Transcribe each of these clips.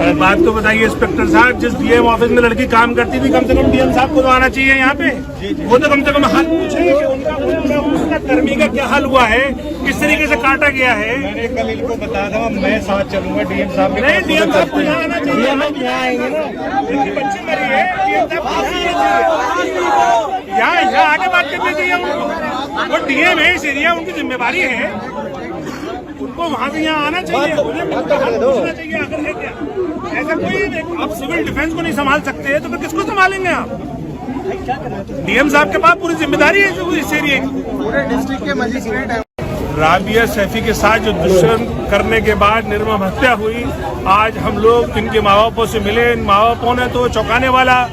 बात तो बताइए इंस्पेक्टर साहब, जिस डीएम ऑफिस में लड़की काम करती थी, कम से कम डीएम साहब को तो आना चाहिए यहाँ पे। वो तो कम से कम हाल पूछे कि उनका कर्मी का क्या हाल हुआ है, किस तरीके से काटा गया है। मैंने कल इनको बता दूंगा, मैं साथ चलूंगा डीएम साहब के। नहीं, डीएम साहब को यहाँ आना चाहिए। यहाँ आएंगे ना, बच्ची मरी है, डीएम साहब यहाँ आगे बात करनी चाहिए उनको। वो डीएम है इस एरिया, उनकी जिम्मेवारी है, उनको वहाँ से यहाँ आना चाहिए, उन्हें पूछना चाहिए अगर है क्या। ऐसा कोई आप सिविल डिफेंस को नहीं संभाल सकते तो फिर किसको संभालेंगे आप? डीएम साहब के पास पूरी जिम्मेदारी है इस एरिया की। पूरे डिस्ट्रिक्ट के मजिस्ट्रेट है। राबिया सैफी के साथ जो दुष्कर्म करने के बाद निर्मम हत्या हुई, आज हम लोग इनके माँ बापों से मिले। इन माँ बापों ने तो चौंकाने वाला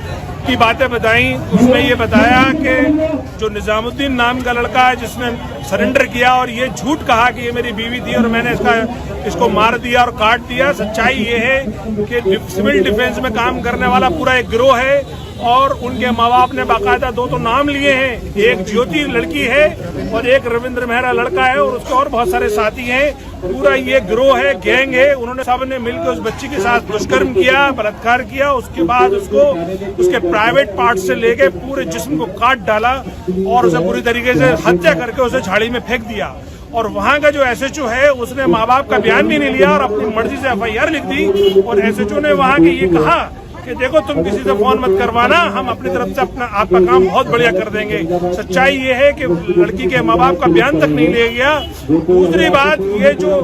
की बातें बताई। उसमें ये बताया कि जो निजामुद्दीन नाम का लड़का है जिसने सरेंडर किया और ये झूठ कहा कि ये मेरी बीवी थी और मैंने इसको मार दिया और काट दिया। सच्चाई ये है कि सिविल डिफेंस में काम करने वाला पूरा एक गिरोह है और उनके माँ बाप ने बाकायदा दो तो नाम लिए हैं, एक ज्योति लड़की है और एक रविंद्र मेहरा लड़का है और उसके और बहुत सारे साथी हैं। पूरा ये गिरोह है, गैंग है। उन्होंने सबने मिलकर उस बच्ची के साथ दुष्कर्म किया, बलात्कार किया। उसके बाद उसको उसके प्राइवेट पार्ट से लेके पूरे जिस्म को काट डाला और उसे पूरी तरीके से हत्या करके उसे झाड़ी में फेंक दिया। और वहाँ का जो एसएचओ है उसने माँ बाप का बयान भी नहीं लिया और अपनी मर्जी से एफआईआर लिख दी। और एसएचओ ने वहाँ के ये कहा कि देखो तुम किसी से फोन मत करवाना, हम अपनी तरफ से आपका काम बहुत बढ़िया कर देंगे। सच्चाई ये है कि लड़की के माँ बाप का बयान तक नहीं लिया गया। दूसरी बात, ये जो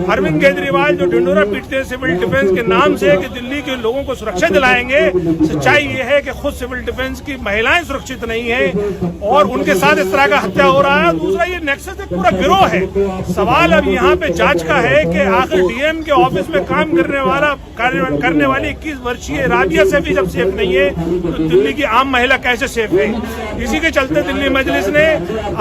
अरविंद केजरीवाल जो ढिंडोरा पीटते हैं सिविल डिफेंस के नाम से कि दिल्ली के लोगों को सुरक्षा दिलाएंगे, सच्चाई ये है कि खुद सिविल डिफेंस की महिलाएं सुरक्षित नहीं है और उनके साथ इस तरह का हत्या हो रहा है। दूसरा, ये नेक्सस एक पूरा गिरोह है। सवाल अब यहाँ पे जांच का है कि आखिर डीएम के ऑफिस में काम करने वाली 21 वर्षीय राबिया सैफी जब सेफ नहीं है तो दिल्ली की आम महिला कैसे सेफ है? इसी के चलते दिल्ली मजलिस ने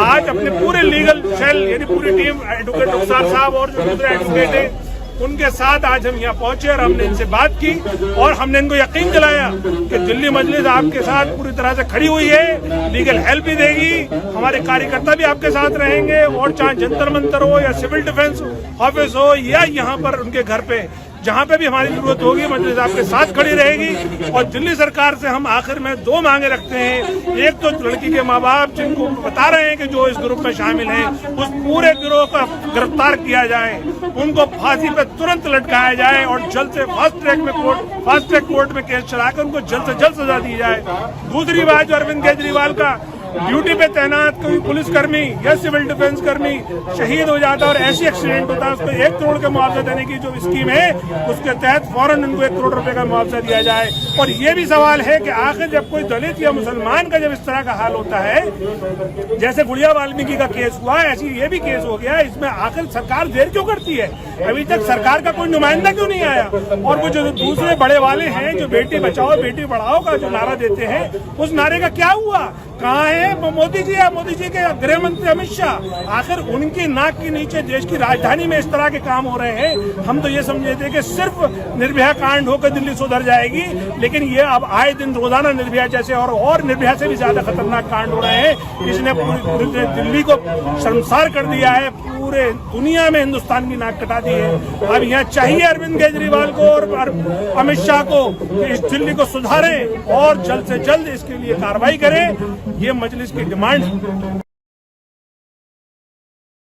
आज अपने पूरे लीगल सेल यानी पूरी टीम, एडवोकेट रुखसार साहब और जो दूसरे एडवोकेट है उनके साथ आज हम यहाँ पहुंचे और हमने इनसे बात की और हमने इनको यकीन दिलाया कि दिल्ली मजलिस आपके साथ पूरी तरह से खड़ी हुई है, लीगल हेल्प भी देगी, हमारे कार्यकर्ता भी आपके साथ रहेंगे और चाहे जंतर मंतर हो या सिविल डिफेंस ऑफिस हो या यहाँ पर उनके घर पे जहाँ पे भी हमारी जरूरत होगी मजलिस आपके साथ खड़ी रहेगी। और दिल्ली सरकार से हम आखिर में दो मांगे रखते हैं। एक तो लड़की के माँ बाप जिनको बता रहे हैं कि जो इस ग्रुप में शामिल हैं, उस पूरे गिरोह का गिरफ्तार किया जाए, उनको फांसी पे तुरंत लटकाया जाए और जल्द से फास्ट ट्रैक कोर्ट में केस चलाकर उनको जल्द से जल्द सजा दी जाए। दूसरी बात, जो अरविंद केजरीवाल का ड्यूटी पे तैनात कोई पुलिसकर्मी या सिविल डिफेंस कर्मी शहीद हो जाता है और ऐसी एक्सीडेंट होता है, उसको 1 करोड़ का मुआवजा देने की जो स्कीम है उसके तहत फौरन उनको 1 करोड़ रुपए का मुआवजा दिया जाए। और ये भी सवाल है कि आखिर जब कोई दलित या मुसलमान का जब इस तरह का हाल होता है, जैसे गुड़िया वाल्मीकि का केस हुआ, ऐसी ये भी केस हो गया, इसमें आखिर सरकार देर क्यों करती है? अभी तक सरकार का कोई नुमाइंदा क्यों नहीं आया? और वो जो दूसरे बड़े वाले हैं जो बेटी बचाओ बेटी पढ़ाओ का जो नारा देते हैं, उस नारे का क्या हुआ? कहाँ है मोदी जी या मोदी जी के गृह मंत्री अमित शाह? आखिर उनकी नाक के नीचे देश की राजधानी में इस तरह के काम हो रहे हैं। हम तो ये समझे थे कि सिर्फ निर्भया कांड होकर दिल्ली सुधर जाएगी, लेकिन ये अब आए दिन रोजाना निर्भया जैसे और निर्भया से भी ज्यादा खतरनाक कांड हो रहे हैं। इसने पूरी दिल्ली को शर्मसार कर दिया है, पूरे दुनिया में हिंदुस्तान की नाक कटा दी है। अब यहाँ चाहिए अरविंद केजरीवाल को और अमित शाह को इस दिल्ली को सुधारें और जल्द से जल्द इसके लिए कार्रवाई करें। ये मजलिस की डिमांड है।